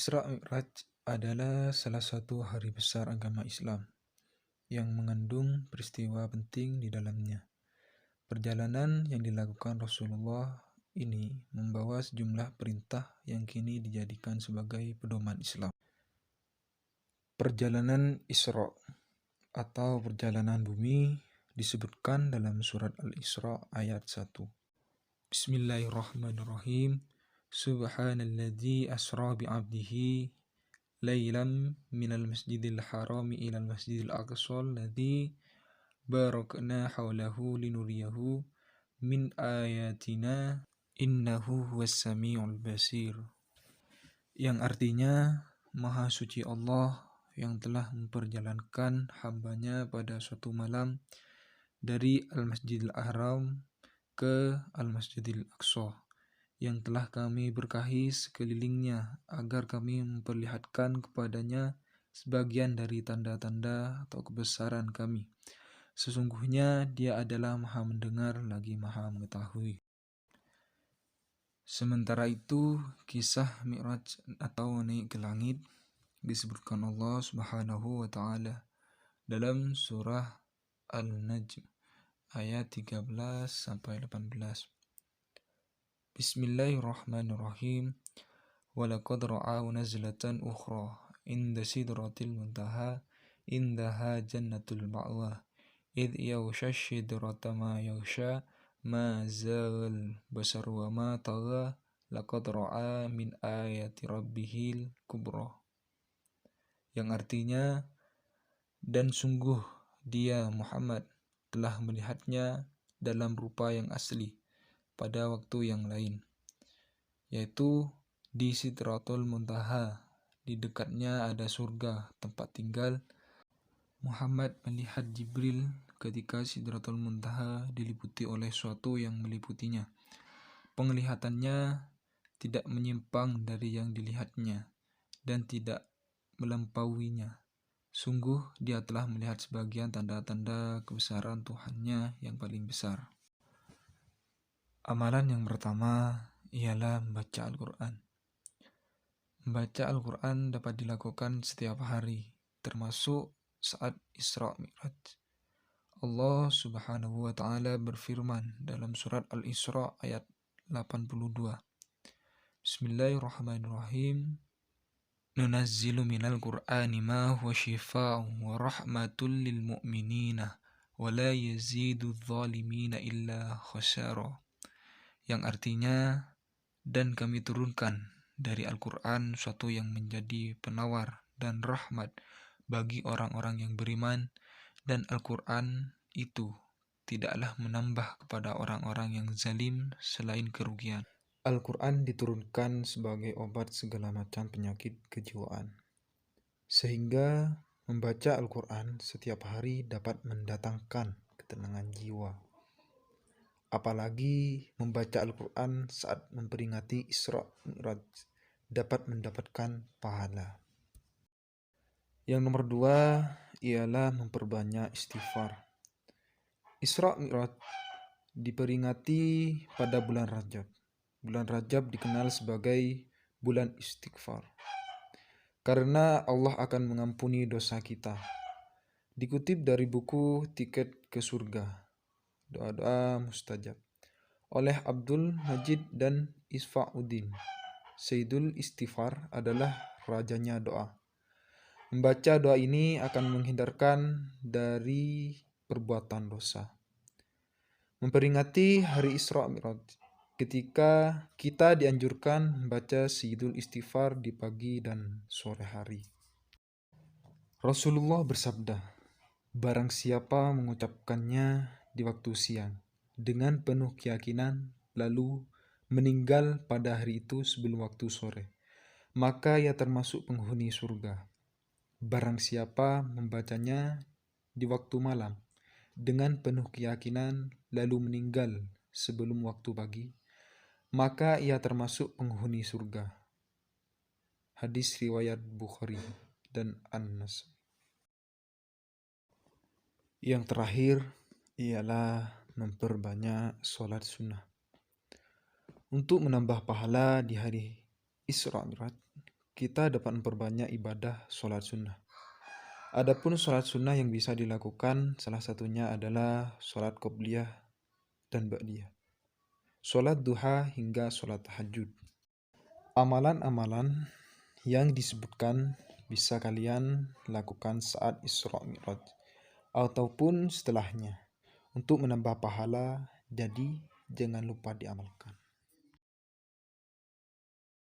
Isra Mi'raj adalah salah satu hari besar agama Islam yang mengandung peristiwa penting di dalamnya. Perjalanan yang dilakukan Rasulullah ini membawa sejumlah perintah yang kini dijadikan sebagai pedoman Islam. Perjalanan Isra atau perjalanan bumi disebutkan dalam surat Al-Isra ayat 1. Bismillahirrahmanirrahim. Subhanalladzi asra bi'abdihi lailam minal masjidil harami ilal masjidil aqsa alladzi barakna hawlahu linuriyahu min ayatina innahu huwas samiul basir. Yang artinya, Maha Suci Allah yang telah memperjalankan hambanya pada suatu malam dari Al-Masjidil Haram ke Al-Masjidil Aqsa, yang telah kami berkahi sekelilingnya agar kami memperlihatkan kepadanya sebagian dari tanda-tanda atau kebesaran kami. Sesungguhnya Dia adalah Maha Mendengar lagi Maha Mengetahui. Sementara itu, kisah Mi'raj atau naik ke langit disebutkan Allah Subhanahu wa taala dalam surah An-Najm ayat 13 sampai 18. Bismillahirrahmanirrahim. Walaqad ra'ahu nazlatan ukhra inda sidratil muntaha indaha jannatul ma'wa id yaghsha sidrata ma yaghsha ma zaghal basar wa ma tagha laqad ra'a min ayati rabbihil kubra. Yang artinya, dan sungguh dia Muhammad telah melihatnya dalam rupa yang asli pada waktu yang lain, yaitu di Sidratul Muntaha. Di dekatnya ada surga, tempat tinggal. Muhammad melihat Jibril ketika Sidratul Muntaha diliputi oleh suatu yang meliputinya. Penglihatannya tidak menyimpang dari yang dilihatnya dan tidak melampauinya. Sungguh dia telah melihat sebagian tanda-tanda kebesaran Tuhannya yang paling besar. Amalan yang pertama ialah membaca Al-Quran. Membaca Al-Quran dapat dilakukan setiap hari, termasuk saat Isra Mi'raj. Allah Subhanahu wa taala berfirman dalam surat Al-Isra ayat 82. Bismillahirrahmanirrahim. Nunazzilu minal Qur'ani ma huwa shifaa'un wa rahmatul lil mu'minina wa la yazidu adh-dhalimina illa khasara. Yang artinya, dan kami turunkan dari Al-Quran suatu yang menjadi penawar dan rahmat bagi orang-orang yang beriman, dan Al-Quran itu tidaklah menambah kepada orang-orang yang zalim selain kerugian. Al-Quran diturunkan sebagai obat segala macam penyakit kejiwaan, sehingga membaca Al-Quran setiap hari dapat mendatangkan ketenangan jiwa. Apalagi membaca Al-Quran saat memperingati Isra Mi'raj dapat mendapatkan pahala. Yang nomor 2 ialah memperbanyak istighfar. Isra Mi'raj diperingati pada bulan Rajab. Bulan Rajab dikenal sebagai bulan istighfar, karena Allah akan mengampuni dosa kita. Dikutip dari buku Tiket ke Surga, Doa-doa Mustajab, oleh Abdul Majid dan Isfa'uddin. Sayyidul Istighfar adalah rajanya doa. Membaca doa ini akan menghindarkan dari perbuatan dosa. Memperingati hari Isra Mi'raj, ketika kita dianjurkan membaca Sayyidul Istighfar di pagi dan sore hari. Rasulullah bersabda, barang siapa mengucapkannya di waktu siang dengan penuh keyakinan lalu meninggal pada hari itu sebelum waktu sore, maka ia termasuk penghuni surga. Barang siapa membacanya di waktu malam dengan penuh keyakinan lalu meninggal sebelum waktu pagi, maka ia termasuk penghuni surga. Hadis riwayat Bukhari dan An-Nasai. Yang terakhir ialah memperbanyak sholat sunnah. Untuk menambah pahala di hari Isra Mi'raj, kita dapat memperbanyak ibadah sholat sunnah. Adapun sholat sunnah yang bisa dilakukan salah satunya adalah sholat qobliyah dan ba'diyah, sholat duha hingga sholat tahajud. Amalan-amalan yang disebutkan bisa kalian lakukan saat Isra Mi'raj ataupun setelahnya untuk menambah pahala, jadi jangan lupa diamalkan.